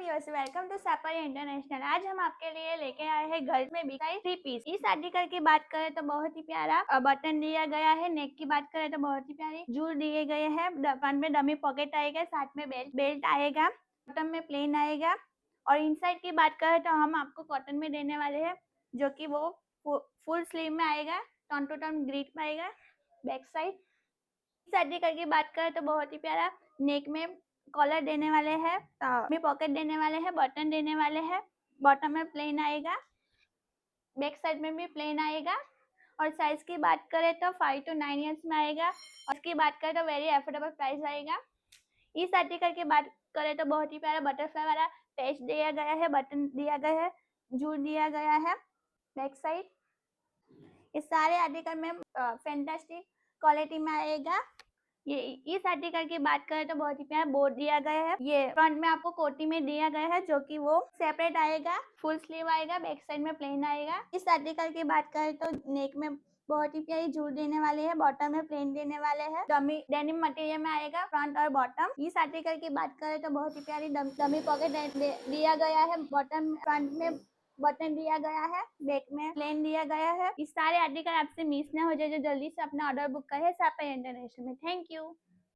Viewers, welcome to Saiper international. आज हम आपके लिए लेके आए हैं घर में बिकाई 3 पीस। इस आर्टिकल की बात करें तो बहुत ही प्यारा बटन दिया गया है। नेक की बात करें तो बहुत ही प्यारी जूल दिए गए हैं। फ्रंट में डमी पॉकेट आएगा, साथ में बेल्ट आएगा, बॉटम में प्लेन आएगा। और इनसाइड की बात करें तो हम आपको कॉटन में देने वाले हैं, जो कि वो फुल स्लीव में आएगा, टर्न टू टर्न ग्रिप में आएगा। बैक साइड इस आर्टिकल की बात करें तो बहुत ही प्यारा नेक में कॉलर देने वाले हैं, में पॉकेट देने वाले हैं, बटन देने वाले हैं। बॉटम में प्लेन आएगा, बैक साइड में भी प्लेन आएगा। और साइज की बात करें तो 5 to 9 ईयर्स में आएगा। और इसकी बात करें तो वेरी अफोर्डेबल प्राइस आएगा। इस आर्टिकल की बात करें तो बहुत ही प्यारा बटरफ्लाई वाला पैच दिया गया है, बटन दिया गया है, जूल दिया गया है। बैक साइड इस सारे आर्टिकल में फैंटास्टिक क्वालिटी में आएगा। ये इस आर्टिकल की बात करें तो बहुत ही प्यारा बोर्ड दिया गया है। ये फ्रंट में आपको कोटी में दिया गया है, जो कि वो सेपरेट आएगा, फुल स्लीव आएगा, बैक साइड में प्लेन आएगा। इस आर्टिकल की बात करें तो नेक में बहुत ही प्यारी जूल देने वाले हैं, बॉटम में प्लेन देने वाले हैं, डमी डेनिम मटेरियल में आएगा फ्रंट और बॉटम। इस आर्टिकल की बात करें तो बहुत ही प्यारी डमी पॉकेट दिया गया है, बॉटम फ्रंट में बटन दिया गया है, बैक में प्लेन दिया गया है। इस सारे आर्टिकल आपसे मिस ना हो जाए, जो जल्दी से अपना ऑर्डर बुक करे सैपर इंटरनेशनल में। Thank you.